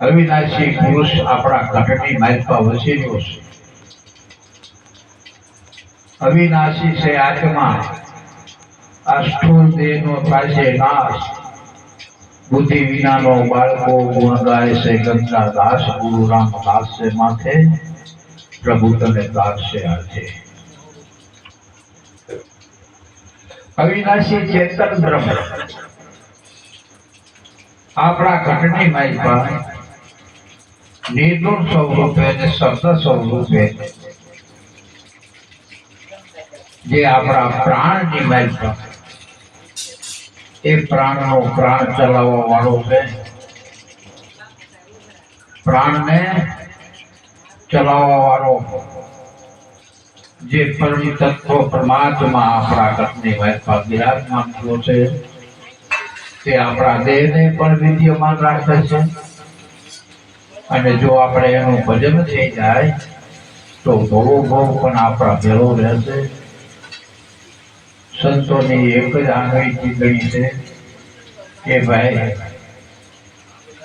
અવિનાશી પુરુષ આપણા ઘટની માલપા વસી રહ્યો છે. અવિનાશી છે આત્મા. આ સ્થૂળ દેહનો થાય છે નાશ. બુદ્ધિ વિનાનો બાળકો ગુણ ગાય છે ગંગા દાસ. ગુરુ રામદાસ છે માથે પ્રભુ તને દાસે હાથે. અવિનાશી ચેતન બ્રહ્મ આપણા ઘટની માલપા નિર્ગુણ સ્વરૂપે અને શબ્દ સ્વરૂપે જે આપણા પ્રાણની માલપા એ પ્રાણનો પ્રાણ ચલાવવા વાળો છે. પ્રાણને ચલાવવા વાળો જે પરમ તત્વ પરમાત્મા આપણા ઘટની માલપા બિરાજમાન થયો છે તે આપણા દેહને પણ વિદ્યમાન રાખે છે. અને જો આપણે એનું ભજન થઈ જાય તો ભવો ભવ પણ આપણા ભેળો રહેશે. સંતોની એક જ આંગળી ગણી છે કે ભાઈ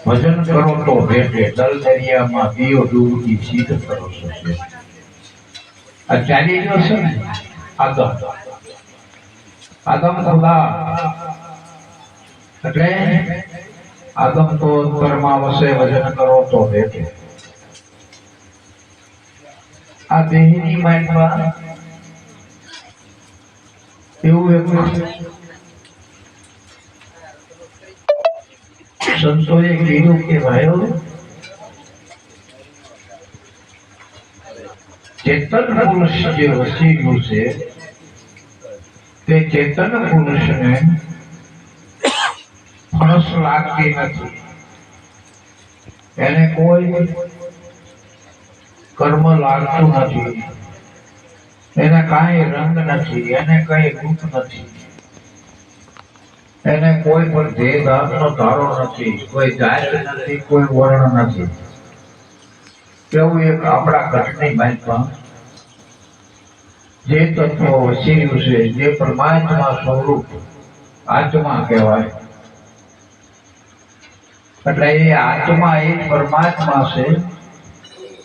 ભજન કરો તો ભેટે. દલ દરિયામાં દિયો ડૂબતી સીધ કરો છો. આ ચાલી ગયો છે ને આદમ ખુદા એટલે આદમ તો પરમાવશે ભજન કરો તો ભેટે. આ દેહની માઇન્ડમાં એવું એક સંતોએ કીધું કે ભાઈઓ ચેતન પુરુષ જે વસી ગયું છે તે ચેતન પુરુષને ફણસ લાગતી નથી. એને કોઈ કર્મ લાગતું નથી. એને કાંઈ રંગ નથી. એને કઈ રૂપ નથી. એને કોઈ પણ દેહધામનો ધારો નથી. કોઈ જાત નથી. કોઈ વર્ણ નથી. કેવું એક આપણા ઘટની માલપા જે તત્વ વસી રહ્યું છે જે પરમાત્મા સ્વરૂપ આત્મા કહેવાય. એટલે એ આત્મા એક પરમાત્મા છે.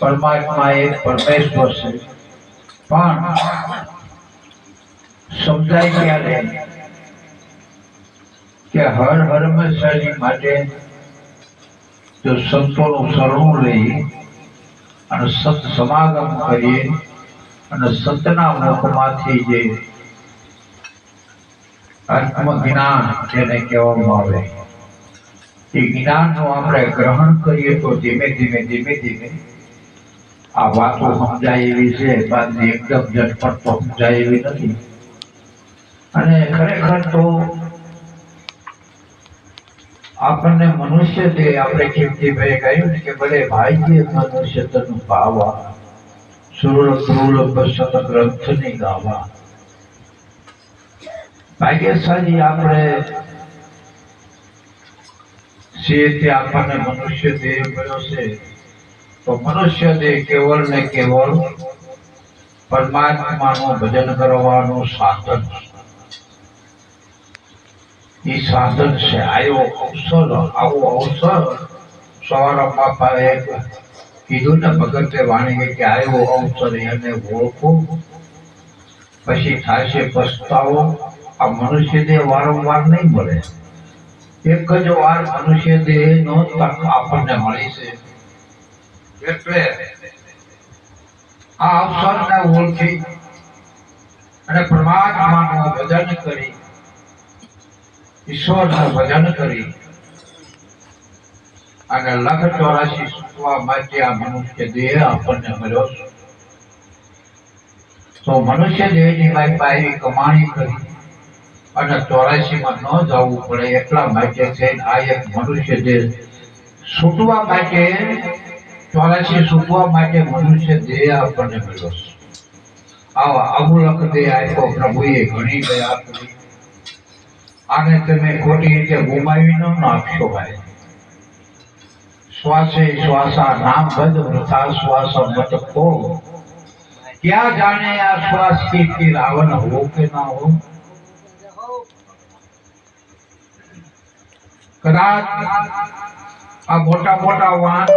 પરમાત્મા એક પરમેશ્વર છે. પણ સમજાય ક્યારે કે હર હંમેશાની માટે જો સંતોનું શરણું લઈ અને સત સમાગમ કરીએ અને સતના મુખમાંથી જે આત્મજ્ઞાન જેને કહેવામાં આવે એ જ્ઞાનનું આપણે ગ્રહણ કરીએ તો ધીમે ધીમે આ વાતો સમજાય એવી છે. બાકી એકદમ ઝટપટ તો સમજાય એવી નથી. અને ખરેખર તો આપણને મનુષ્ય જે આપણે કીર્તિભાઈ કહ્યું ને કે ભલે ભાઈ મનુષ્ય તનું પાવા સુર ક્રૂર સત ગ્રંથ ની ગાવા. ભાગ્યશાળી આપણે છીએ તે આપણને મનુષ્ય દેહ મળ્યો છે. તો મનુષ્ય દેહ કેવળ ને કેવળ પરમાત્માનું ભજન કરવાનું સાધન. એ સાધન છે. આવો અવસર સવારમાં બાપાએ કીધું ને ભગતે વાણી કે આવ્યો અવસર એને ઓળખો પછી થશે પસ્તાવો. આ મનુષ્ય દેહ વારંવાર નહીં મળે. એક જ વાર મનુષ્ય દેહ નો તક આપણને મળી છે. એટલે આ અવસરને ઓળખી અને પરમાત્માનું ભજન કરી ઈશ્વરનું ભજન કરી અને 184 સુખવા માટે આ મનુષ્ય દેહ આપણને મળ્યો છે. તો મનુષ્ય દેહની મારી એવી કમાણી કરી અને 84માં ન જવું પડે એટલા માટે થઈને આ એક મનુષ્ય દેહ છૂટવા માટે 84 છૂટવા માટે મનુષ્ય દેહ આપણને મળ્યો છે. આવા અમૂલક દેહ આપ્યો પ્રભુએ ઘણી દયા કરી. આને તમે ખોટી રીતે ગુમાવી ન નાખશો ભાઈ. શ્વાસે શ્વાસા નામ બદ વૃથા શ્વાસ મત ખો. क्या जाने આ શ્વાસ की फिर रावण हो के ना हो. કદાચ આ મોટા મોટા વાહન